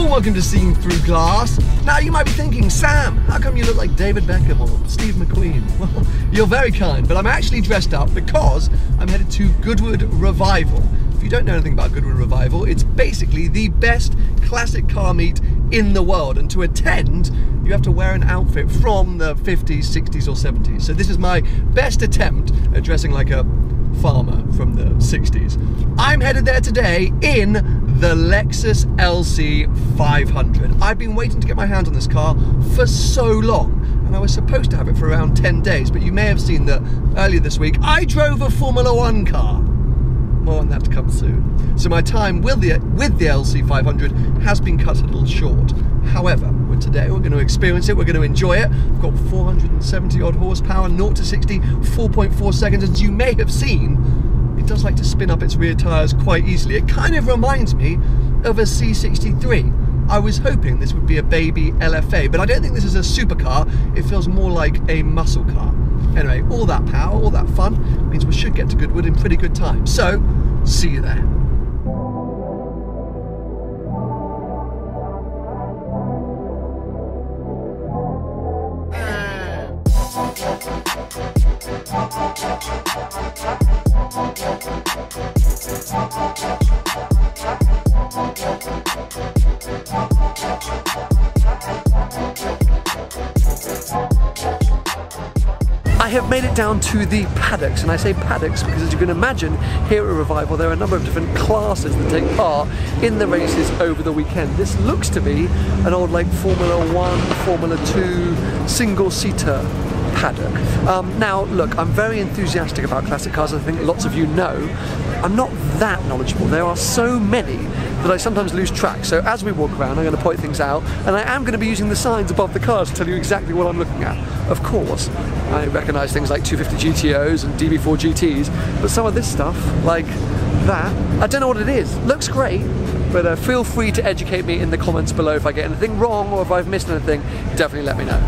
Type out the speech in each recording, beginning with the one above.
and welcome to Seeing Through Glass. Now you might be thinking, Sam, how come you look like David Beckham or Steve McQueen? Well, you're very kind, but I'm actually dressed up because I'm headed to Goodwood Revival. If you don't know anything about Goodwood Revival, it's basically the best classic car meet in the world, and to attend you have to wear an outfit from the 50s, 60s or 70s. So this is my best attempt at dressing like a farmer from the 60s. I'm headed there today in the Lexus LC500. I've been waiting to get my hands on this car for so long, and I was supposed to have it for around 10 days, but you may have seen that earlier this week I drove a Formula 1 car. More on that to come soon. So my time with the LC500 has been cut a little short. However, today we're going to experience it, we're going to enjoy it. I've got 470 odd horsepower, 0 to 60, 4.4 seconds. As you may have seen, it does like to spin up its rear tyres quite easily. It kind of reminds me of a C63. I was hoping this would be a baby LFA, but I don't think this is a supercar. It feels more like a muscle car. Anyway, all that power, all that fun means we should get to Goodwood in pretty good time. So, see you there. I have made it down to the paddocks, and I say paddocks because, as you can imagine, here at Revival there are a number of different classes that take part in the races over the weekend. This looks to be an old like Formula 1, Formula 2 single-seater paddock. Now look, I'm very enthusiastic about classic cars. I think lots of you know. I'm not that knowledgeable. There are so many that I sometimes lose track. So as we walk around, I'm going to point things out, and I am going to be using the signs above the cars to tell you exactly what I'm looking at. Of course, I recognise things like 250 GTOs and DB4 GTs, but some of this stuff, like that, I don't know what it is. Looks great, but feel free to educate me in the comments below if I get anything wrong or if I've missed anything. Definitely let me know.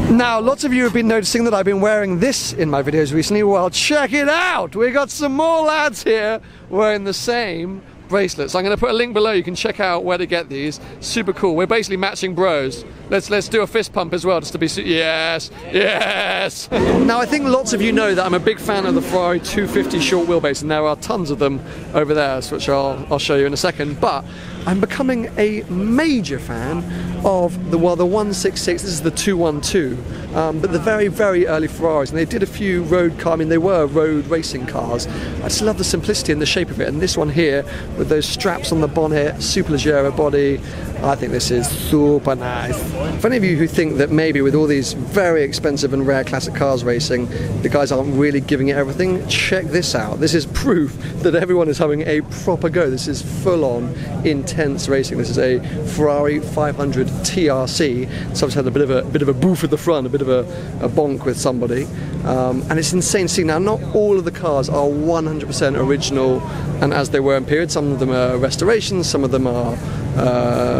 Now, lots of you have been noticing that I've been wearing this in my videos recently. Well, check it out! We got some more lads here wearing the same bracelets. I'm going to put a link below. You can check out where to get these. Super cool. We're basically matching bros. Let's do a fist pump as well, just to be yes, yes. Now, I think lots of you know that I'm a big fan of the Ferrari 250 short wheelbase, and there are tons of them over there, which I'll show you in a second. But I'm becoming a major fan of the 166. This is the 212, but the very, very early Ferraris, and they did a few road car. I mean, they were road racing cars. I just love the simplicity and the shape of it. And this one here, with those straps on the bonnet, Superleggera body, I think this is super nice. For any of you who think that maybe with all these very expensive and rare classic cars racing, the guys aren't really giving it everything, check this out. This is proof that everyone is having a proper go. This is full-on, intense racing. This is a Ferrari 500 TRC. Someone's had a bit of a boof at the front, a bit of a bonk with somebody, and it's insane to see. Now, not all of the cars are 100% original and as they were in period. Some of them are restorations, some of them are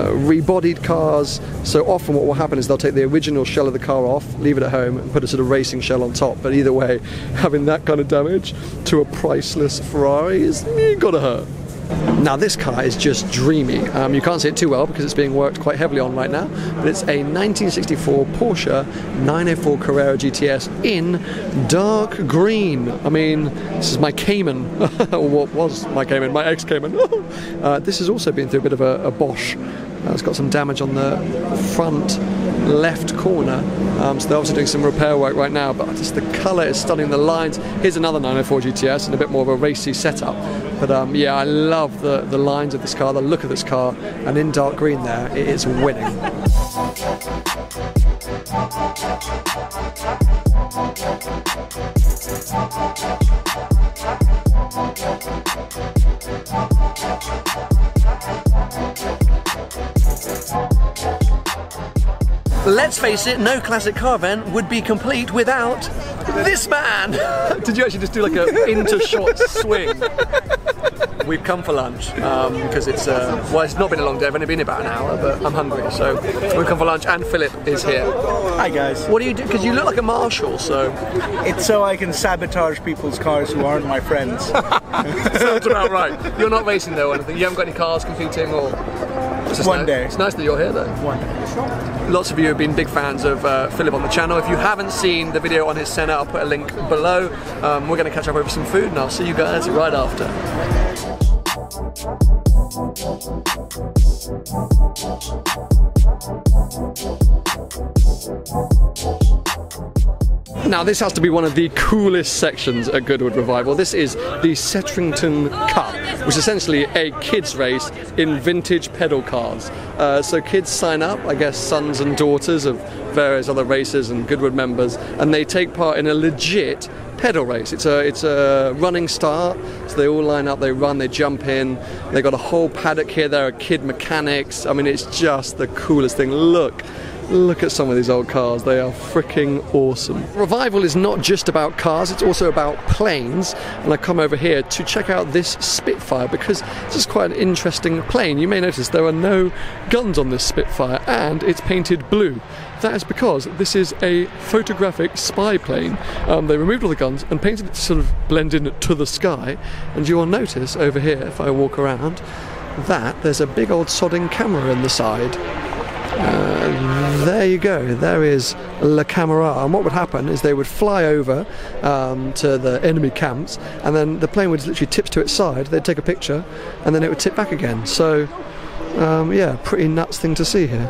rebodied cars. So often what will happen is they'll take the original shell of the car off, leave it at home and put a sort of racing shell on top. But either way, having that kind of damage to a priceless Ferrari is gotta hurt. Now, this car is just dreamy. You can't see it too well because it's being worked quite heavily on right now, but it's a 1964 Porsche 904 Carrera GTS in dark green. I mean, this is my Cayman, or what was my Cayman, my ex-Cayman. This has also been through a bit of a Bosch. It's got some damage on the front left corner, so they're obviously doing some repair work right now, but just the colour is stunning, the lines. Here's another 904 GTS and a bit more of a racy setup, but yeah, I love the lines of this car, the look of this car, and in dark green there, it is winning. let's face it, no classic car event would be complete without this man. Did you actually just do like an inter-shot swing? We've come for lunch because it's well, it's not been a long day. I've only been about an hour, but I'm hungry, so we've come for lunch. And Philip is here. Hi guys. What do you do? Because you look like a marshal, so it's so I can sabotage people's cars who aren't my friends. Sounds about right. You're not racing though or anything. You haven't got any cars competing or. One day. It's nice that you're here though. One day. Lots of you have been big fans of Philip on the channel. If you haven't seen the video on his Senna, I'll put a link below. We're going to catch up over some food and I'll see you guys right after. Now this has to be one of the coolest sections at Goodwood Revival. This is the Setrington Cup, which is essentially a kids race in vintage pedal cars. So kids sign up, I guess sons and daughters of various other racers and Goodwood members, and they take part in a legit pedal race. It's a running start, so they all line up, they run, they jump in. They've got a whole paddock here. There are kid mechanics. I mean, it's just the coolest thing. Look at some of these old cars, they are freaking awesome. Revival is not just about cars, it's also about planes, and I come over here to check out this Spitfire because this is quite an interesting plane. You may notice there are no guns on this Spitfire and it's painted blue. That is because this is a photographic spy plane. They removed all the guns and painted it to sort of blend in to the sky, and you will notice over here, if I walk around, that there's a big old sodding camera in the side. There you go, there is La Camera, and what would happen is they would fly over to the enemy camps, and then the plane would literally tip to its side, they'd take a picture, and then it would tip back again. So, yeah, pretty nuts thing to see here.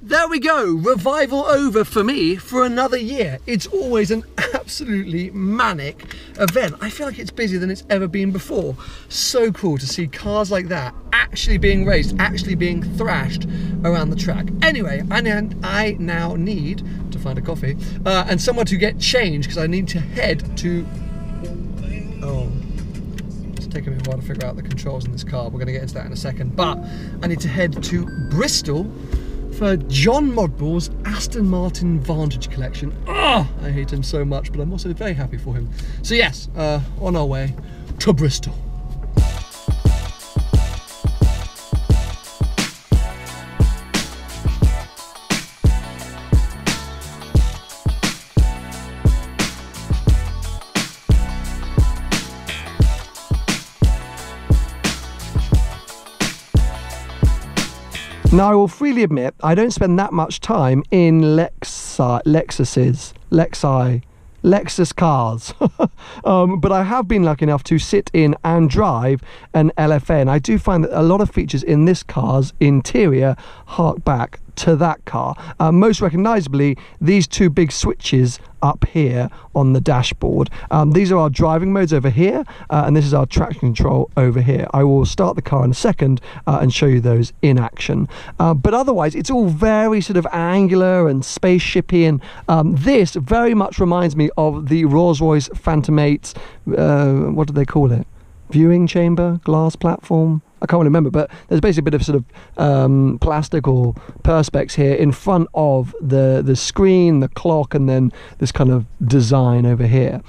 There we go, Revival over for me for another year. It's always an absolutely manic event. I feel like it's busier than it's ever been before. So cool to see cars like that actually being raced, actually being thrashed around the track. Anyway, I now need to find a coffee and somewhere to get changed because I need to head to... Oh, it's taking me a while to figure out the controls in this car. We're going to get into that in a second. But I need to head to Bristol for John Modball's Aston Martin Vantage collection. I hate him so much, but I'm also very happy for him. So yes, on our way to Bristol. Now, I will freely admit, I don't spend that much time in Lexus cars, but I have been lucky enough to sit in and drive an LFA, and I do find that a lot of features in this car's interior hark back to that car. Most recognisably, these two big switches up here on the dashboard. These are our driving modes over here, and this is our traction control over here. I will start the car in a second and show you those in action. But otherwise, it's all very sort of angular and spaceshipy, and this very much reminds me of the Rolls-Royce Phantom 8's, what do they call it? Viewing chamber, glass platform. I can't really remember, but there's basically a bit of sort of plastic or perspex here in front of the screen, the clock, and then this kind of design over here.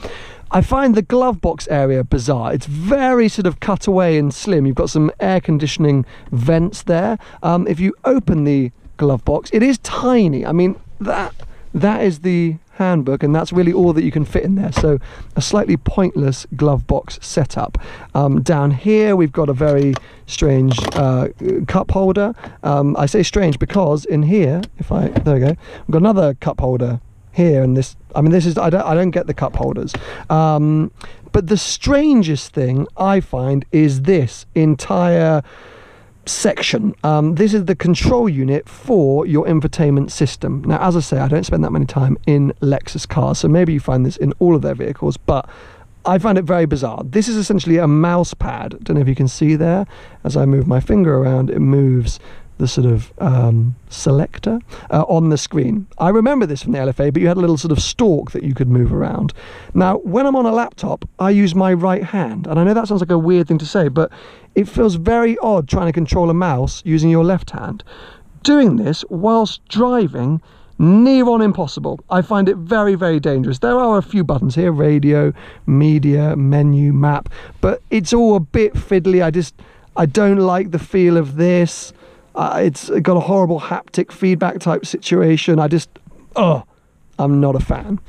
I find the glove box area bizarre. It's very sort of cut away and slim. You've got some air conditioning vents there. If you open the glove box, it is tiny. I mean, that is the handbook, and that's really all that you can fit in there, so a slightly pointless glove box setup. Down here we've got a very strange cup holder. I say strange because in here, there we go, we've got another cup holder here, and this, I mean, this is, I don't get the cup holders. But the strangest thing I find is this entire section. This is the control unit for your infotainment system. Now, as I say, I don't spend that many time in Lexus cars, so maybe you find this in all of their vehicles, but I find it very bizarre. This is essentially a mouse pad. Don't know if you can see there. As I move my finger around, it moves the sort of selector on the screen. I remember this from the LFA, but you had a little sort of stalk that you could move around. Now, when I'm on a laptop, I use my right hand, and I know that sounds like a weird thing to say, but it feels very odd trying to control a mouse using your left hand. Doing this whilst driving, near on impossible. I find it very, very dangerous. There are a few buttons here, radio, media, menu, map, but it's all a bit fiddly. I don't like the feel of this. It's got a horrible haptic feedback type situation. I'm not a fan.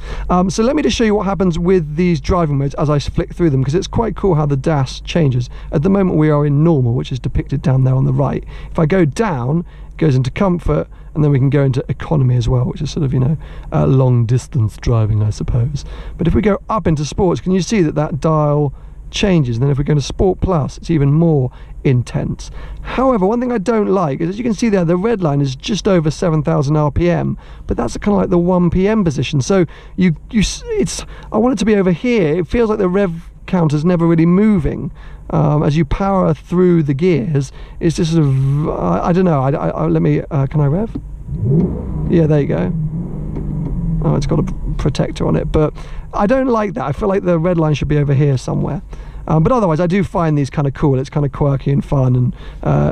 So let me just show you what happens with these driving modes as I flick through them, because it's quite cool how the dash changes. At the moment we are in normal, which is depicted down there on the right. If I go down, it goes into comfort, and then we can go into economy as well, which is sort of, you know, long distance driving, I suppose. But if we go up into sports, can you see that that dial changes? And then if we go to Sport Plus, it's even more intense. However, one thing I don't like is, as you can see there, the red line is just over 7,000 RPM, but that's kind of like the 1 PM position. So I want it to be over here. It feels like the rev counter's never really moving. As you power through the gears, it's just sort of, I don't know, let me, can I rev? Yeah, there you go. Oh, it's got a protector on it, but I don't like that. I feel like the red line should be over here somewhere. But otherwise, I do find these kind of cool. It's kind of quirky and fun, and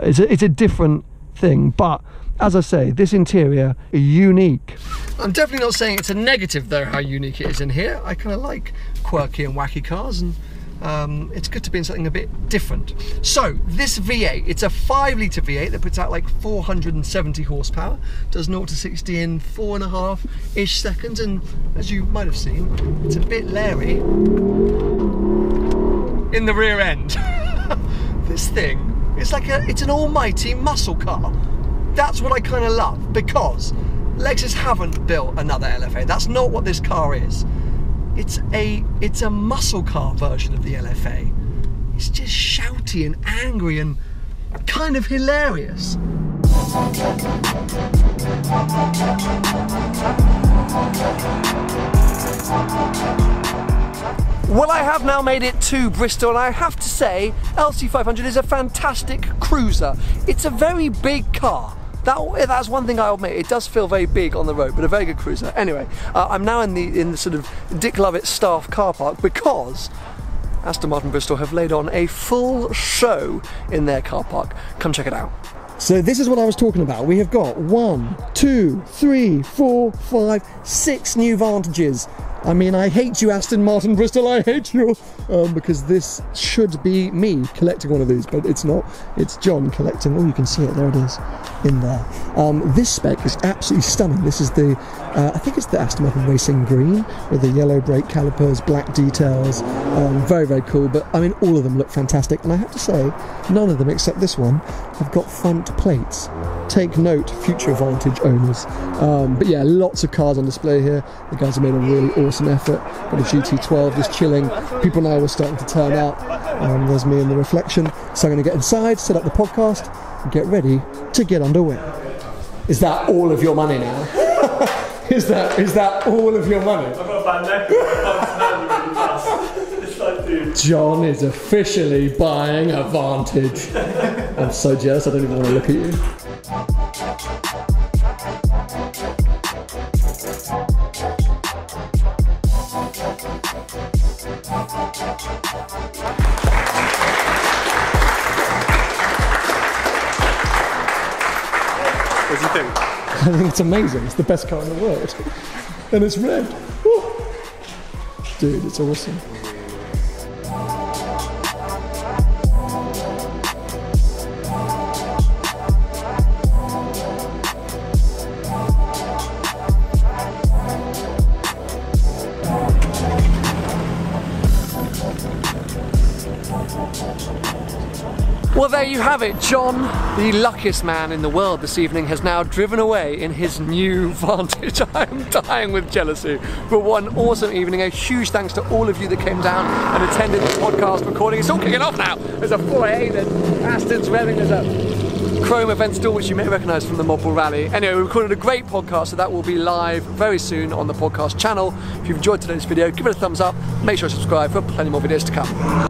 it's a different thing. But as I say, this interior is unique. I'm definitely not saying it's a negative, though, how unique it is in here. I kind of like quirky and wacky cars, and it's good to be in something a bit different. So this V8, it's a 5-litre V8 that puts out like 470 horsepower, does 0 to 60 in 4.5-ish seconds, and as you might have seen, it's a bit leery in the rear end. This thing, it's an almighty muscle car. That's what I kind of love, because Lexus haven't built another LFA. That's not what this car is. It's a muscle car version of the LFA. It's just shouty and angry and kind of hilarious. Well, I have now made it to Bristol, and I have to say, LC500 is a fantastic cruiser. It's a very big car. That's one thing I'll admit. It does feel very big on the road, but a very good cruiser. Anyway, I'm now in the sort of Dick Lovett staff car park, because Aston Martin Bristol have laid on a full show in their car park. Come check it out. So this is what I was talking about. We have got 1, 2, 3, 4, 5, 6 new Vantages. I mean, I hate you, Aston Martin Bristol, I hate you! Because this should be me collecting one of these, but it's not. It's John collecting. Oh, you can see it, there it is, in there. This spec is absolutely stunning. This is the, I think it's the Aston Martin Racing Green, with the yellow brake calipers, black details. Very, very cool, but I mean, all of them look fantastic. And I have to say, none of them, except this one, have got front plates. Take note, future Vantage owners. But yeah, lots of cars on display here. The guys have made a really awesome effort. Got a GT12 just chilling. People now are starting to turn out. There's me in the reflection. So I'm going to get inside, set up the podcast, and get ready to get underway. Is that all of your money now? Is that all of your money? I've got a bad neck. John is officially buying a Vantage. I'm so jealous, I don't even want to look at you. What do you think? I think it's amazing. It's the best car in the world. And it's red. Woo. Dude, it's awesome. Well, there you have it. John, the luckiest man in the world this evening, has now driven away in his new Vantage. I am dying with jealousy. But what an awesome evening. A huge thanks to all of you that came down and attended the podcast recording. It's all kicking off now. There's a 4A, there's Aston's revving, there's a chrome event store, which you may recognise from the Model Rally. Anyway, we recorded a great podcast, so that will be live very soon on the podcast channel. If you've enjoyed today's video, give it a thumbs up, make sure to subscribe for plenty more videos to come.